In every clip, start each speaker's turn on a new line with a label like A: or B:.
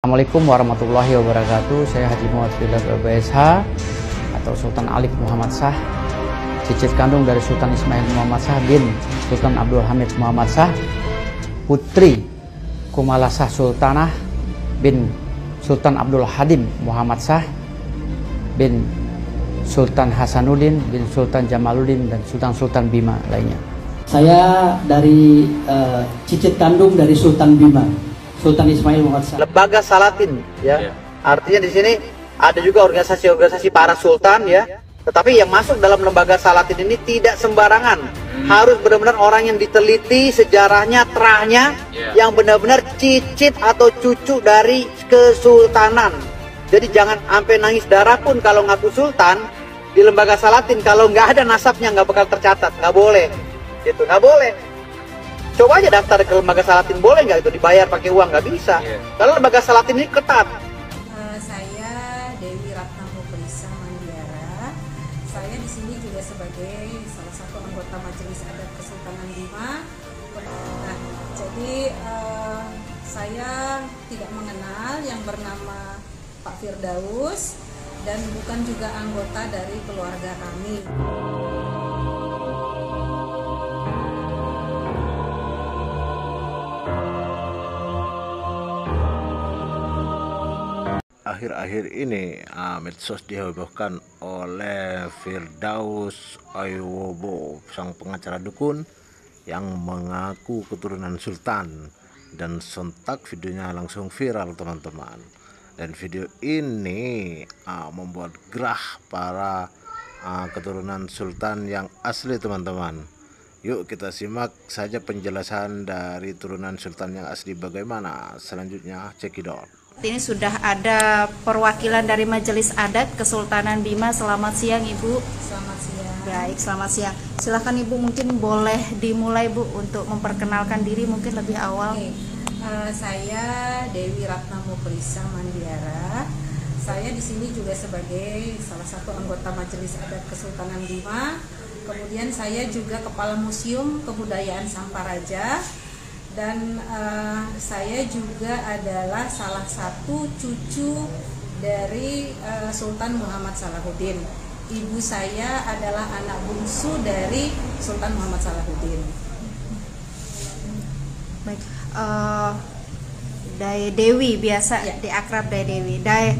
A: Assalamualaikum warahmatullahi wabarakatuh. Saya Haji Muhammad Firdaus BSH atau Sultan Alif Muhammad Shah, cicit kandung dari Sultan Ismail Muhammad Shah bin Sultan Abdul Hamid Muhammad Shah, putri Kumala Shah Sultanah bin Sultan Abdul Hadim Muhammad Shah bin Sultan Hasanuddin bin Sultan Jamaluddin dan Sultan Bima lainnya.
B: Saya dari cicit kandung dari Sultan Bima, Sultan Ismail Muhammad Shah.
C: Lembaga Salatin, ya. Artinya di sini ada juga organisasi-organisasi para sultan, ya. Tetapi yang masuk dalam lembaga Salatin ini tidak sembarangan. Harus benar-benar orang yang diteliti sejarahnya, terahnya, yang benar-benar cicit atau cucu dari kesultanan. Jadi jangan sampai nangis darah pun kalau ngaku sultan di lembaga Salatin. Kalau nggak ada nasabnya nggak bakal tercatat, nggak boleh. Itu nggak boleh. Coba aja daftar ke lembaga Salatin, boleh nggak itu dibayar pakai uang? Nggak bisa. Kalau lembaga Salatin ini ketat.
D: Saya Dewi Ratna Mukrisa Mandiara. Saya di sini juga sebagai salah satu anggota Majelis Adat Kesultanan Bima. Nah, jadi saya tidak mengenal yang bernama Pak Firdaus dan bukan juga anggota dari keluarga kami.
E: Akhir-akhir ini medsos dihebohkan oleh Firdaus Aywobo, sang pengacara dukun yang mengaku keturunan sultan, dan sontak videonya langsung viral teman-teman. Dan video ini membuat gerah para keturunan sultan yang asli teman-teman. Yuk kita simak saja penjelasan dari turunan sultan yang asli bagaimana. Selanjutnya cekidot.
D: Ini sudah ada perwakilan dari Majelis Adat Kesultanan Bima. Selamat siang Ibu. Selamat siang. Baik, selamat siang. Silahkan Ibu, mungkin boleh dimulai Bu untuk memperkenalkan diri mungkin lebih awal. Saya Dewi Ratna Mukrisa Mandiara. Saya di sini juga sebagai salah satu anggota Majelis Adat Kesultanan Bima. Kemudian saya juga Kepala Museum Kebudayaan Samparaja. Dan saya juga adalah salah satu cucu dari Sultan Muhammad Salahuddin. Ibu saya adalah anak bungsu dari Sultan Muhammad Salahuddin. Baik, Dai Dewi biasa ya, diakrab Dai Dewi. Dai,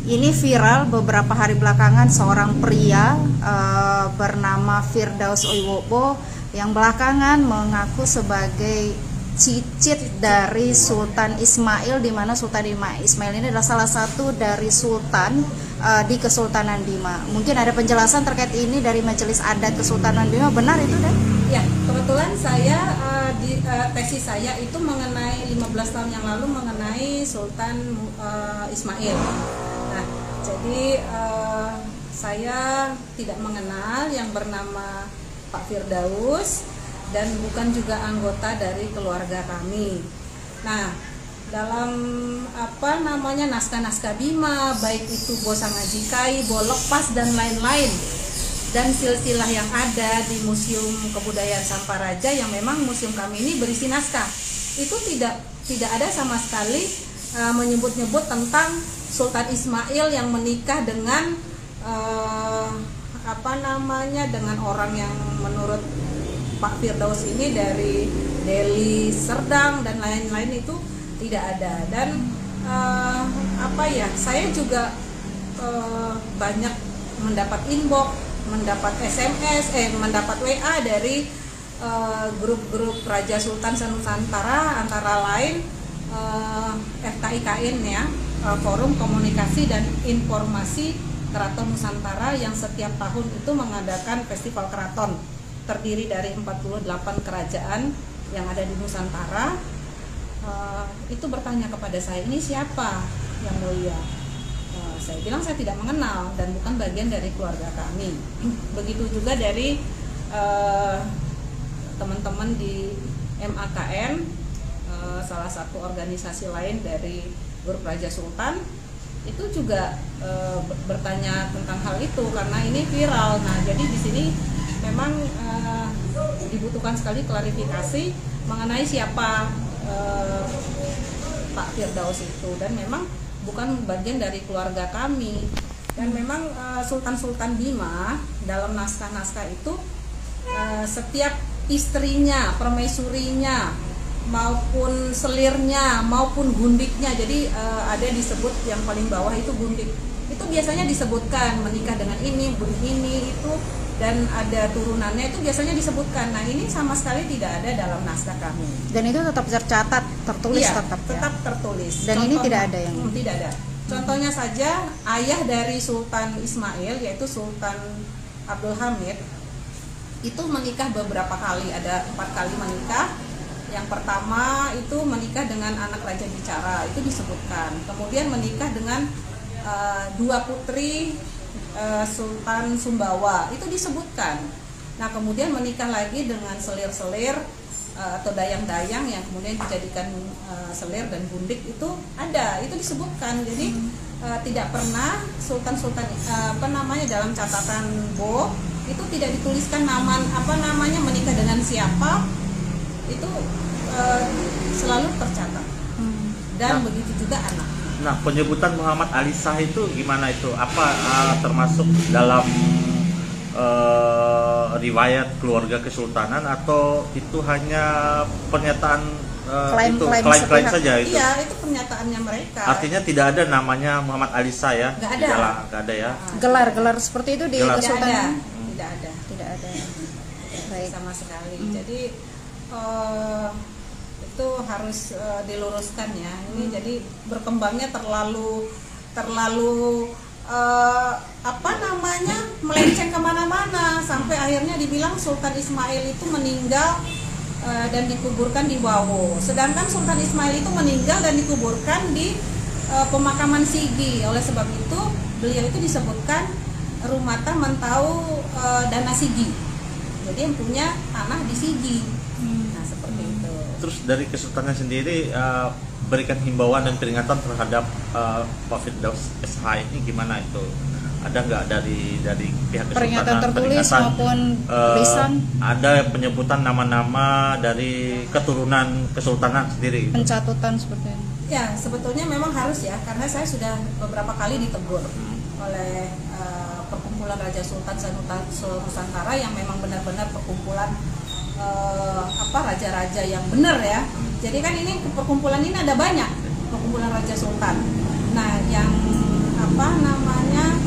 D: ini viral beberapa hari belakangan seorang pria bernama Firdaus Aywobo yang belakangan mengaku sebagai cicit dari Sultan Ismail, di mana Sultan Ismail ini adalah salah satu dari sultan di Kesultanan Bima. Mungkin ada penjelasan terkait ini dari Majelis Adat Kesultanan Bima, benar itu Dan?
F: Ya, kebetulan saya di tesis saya itu mengenai 15 tahun yang lalu mengenai Sultan Ismail. Nah, jadi saya tidak mengenal yang bernama Pak Firdaus dan bukan juga anggota dari keluarga kami. Nah, dalam naskah-naskah Bima, baik itu Bosang Ajikai, Bolepas dan lain-lain, dan silsilah yang ada di Museum Kebudayaan Samparaja, yang memang museum kami ini berisi naskah, itu tidak ada sama sekali menyebut-nyebut tentang Sultan Ismail yang menikah dengan dengan orang yang menurut Pak Firdaus ini dari Deli Serdang dan lain-lain, itu tidak ada. Dan saya juga banyak mendapat inbox, mendapat SMS, mendapat WA dari grup-grup Raja Sultan Senusantara, antara lain FKIKN ya, Forum Komunikasi dan Informasi Keraton Nusantara, yang setiap tahun itu mengadakan festival keraton terdiri dari 48 kerajaan yang ada di Nusantara. Itu bertanya kepada saya, ini siapa yang mulia? Saya bilang saya tidak mengenal dan bukan bagian dari keluarga kami. Begitu juga dari teman-teman di MAKN, salah satu organisasi lain dari grup Raja Sultan, itu juga bertanya tentang hal itu karena ini viral. Nah, jadi di sini memang dibutuhkan sekali klarifikasi mengenai siapa Pak Firdaus itu, dan memang bukan bagian dari keluarga kami. Dan memang Sultan Bima dalam naskah-naskah itu setiap istrinya, permaisurinya, maupun selirnya, maupun gundiknya, jadi ada disebut yang paling bawah itu gundik, itu biasanya disebutkan menikah dengan ini, itu, dan ada turunannya itu biasanya disebutkan. Nah, ini sama sekali tidak ada dalam naskah kami.
D: Dan itu tetap tercatat, tertulis,
F: Iya,
D: tetap
F: tertulis.
D: Dan ini tidak ada yang
F: tidak ada. Contohnya saja ayah dari Sultan Ismail, yaitu Sultan Abdul Hamid, itu menikah beberapa kali, ada 4 kali menikah. Yang pertama itu menikah dengan anak Raja Bicara, itu disebutkan. Kemudian menikah dengan 2 putri Sultan Sumbawa, itu disebutkan. Nah, kemudian menikah lagi dengan selir-selir atau dayang-dayang yang kemudian dijadikan selir dan gundik, itu ada, itu disebutkan. Jadi tidak pernah sultan-sultan dalam catatan Bo itu tidak dituliskan menikah dengan siapa, itu selalu tercatat. Dan begitu juga anak.
G: Nah, penyebutan Muhammad Ali Shah itu gimana itu? Apa termasuk dalam riwayat keluarga kesultanan, atau itu hanya pernyataan klaim saja itu?
F: Iya, itu pernyataannya mereka.
G: Artinya tidak ada namanya Muhammad Ali Shah ya?
F: Nggak ada.
G: Nggak ada ya?
D: Gelar-gelar seperti itu di kesultanan?
F: Tidak ada. Baik. Sama sekali. Jadi itu harus diluruskan ya. Ini jadi berkembangnya terlalu melenceng kemana-mana, sampai akhirnya dibilang Sultan Ismail itu meninggal dan dikuburkan di Wawo, sedangkan Sultan Ismail itu meninggal dan dikuburkan di pemakaman Sigi. Oleh sebab itu beliau itu disebutkan Rumata Mentau Dana Sigi, jadi yang punya tanah di Sigi. Nah, seperti itu.
G: Terus dari kesultanan sendiri berikan himbauan dan peringatan terhadap Pak Firdaus SH ini gimana itu? Ada nggak dari pihak kesultanan
D: peringatan tertulis maupun lisan?
G: Ada penyebutan nama-nama dari keturunan kesultanan sendiri?
D: Pencatutan seperti ini?
F: Ya, sebetulnya memang harus ya, karena saya sudah beberapa kali ditegur oleh perkumpulan Raja Sultan Nusantara yang memang benar-benar perkumpulan raja-raja yang benar ya. Jadi kan ini perkumpulan ini ada banyak perkumpulan Raja Sultan. Nah, yang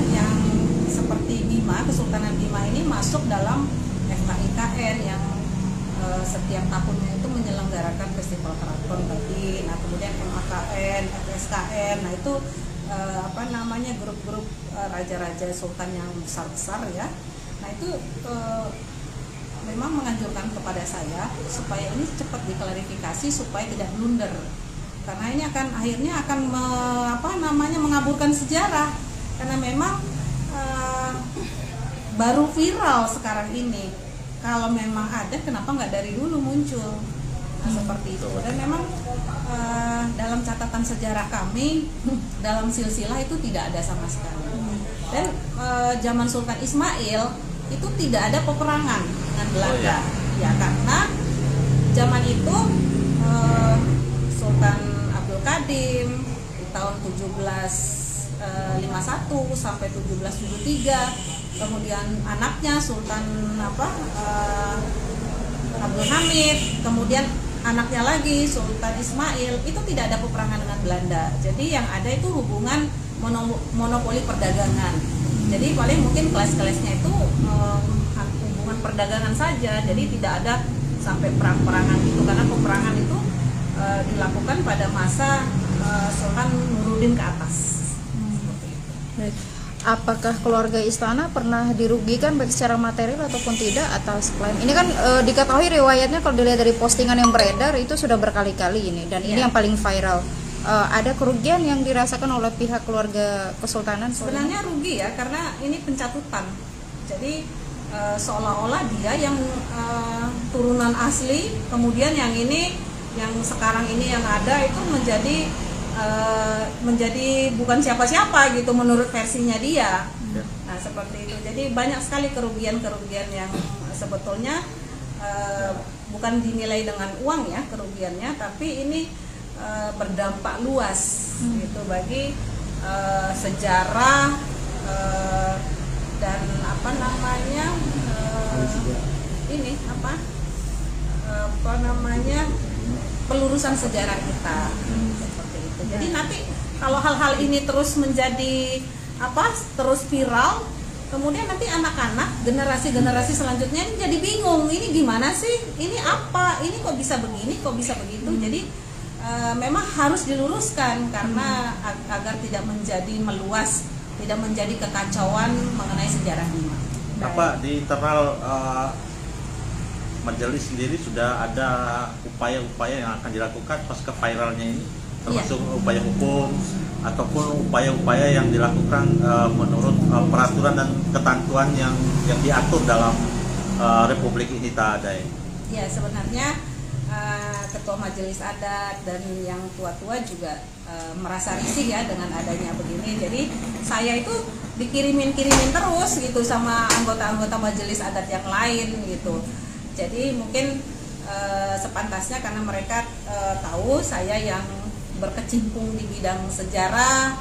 F: yang seperti Bima, Kesultanan Bima ini masuk dalam FKIKN yang setiap tahunnya itu menyelenggarakan festival keraton tadi. Nah, kemudian MAKN, FSKN. Nah, itu grup-grup raja-raja sultan yang besar-besar ya. Nah, itu memang menganjurkan kepada saya supaya ini cepat diklarifikasi supaya tidak blunder, karena ini akhirnya akan mengaburkan sejarah, karena memang baru viral sekarang ini. Kalau memang ada, kenapa nggak dari dulu muncul? Nah, seperti itu. Dan memang dalam catatan sejarah kami dalam silsilah itu tidak ada sama sekali. Dan zaman Sultan Ismail itu tidak ada peperangan dengan Belanda. Ya, karena zaman itu Sultan Abdul Kadim di tahun 1751 sampai 1773, kemudian anaknya Sultan Abdul Hamid, kemudian anaknya lagi Sultan Ismail, itu tidak ada peperangan dengan Belanda. Jadi yang ada itu hubungan monopoli perdagangan. Jadi paling mungkin kelas-kelasnya itu hubungan perdagangan saja. Jadi tidak ada sampai perang-perangan itu, karena peperangan itu dilakukan pada masa Sultan Nuruddin ke atas.
D: Baik. Apakah keluarga istana pernah dirugikan baik secara material ataupun tidak atas klaim ini? Kan diketahui riwayatnya kalau dilihat dari postingan yang beredar itu sudah berkali-kali ini, dan ini yang paling viral. Ada kerugian yang dirasakan oleh pihak keluarga kesultanan?
F: Sebenarnya rugi ya, karena ini pencatutan. Jadi seolah-olah dia yang turunan asli, kemudian yang ini, yang sekarang ini yang ada itu menjadi bukan siapa-siapa gitu menurut versinya dia. Nah, seperti itu. Jadi banyak sekali kerugian-kerugian yang sebetulnya bukan dinilai dengan uang ya kerugiannya, tapi ini berdampak luas gitu bagi sejarah dan apa namanya pelurusan sejarah kita seperti itu. Jadi nanti kalau hal-hal ini terus menjadi terus viral, kemudian nanti anak-anak generasi selanjutnya ini jadi bingung, ini gimana sih, ini apa, ini kok bisa begini, kok bisa begitu. Jadi memang harus diluruskan karena agar tidak menjadi meluas, tidak menjadi kekacauan mengenai sejarah Bima.
G: Apa di internal majelis sendiri sudah ada upaya-upaya yang akan dilakukan pasca viralnya ini, termasuk upaya hukum ataupun upaya-upaya yang dilakukan menurut peraturan dan ketentuan yang diatur dalam Republik ini ada ya?
F: Ya, sebenarnya Ketua Majelis Adat dan yang tua-tua juga merasa risih ya dengan adanya begini. Jadi saya itu dikirimin terus gitu sama anggota-anggota Majelis Adat yang lain gitu. Jadi mungkin sepantasnya karena mereka tahu saya yang berkecimpung di bidang sejarah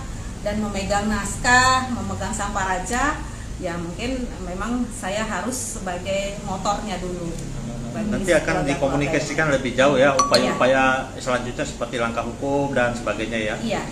F: dan memegang naskah, memegang Samparaja, ya mungkin memang saya harus sebagai motornya dulu.
G: Nanti akan dikomunikasikan lebih jauh ya upaya-upaya selanjutnya seperti langkah hukum dan sebagainya ya.
F: Iya.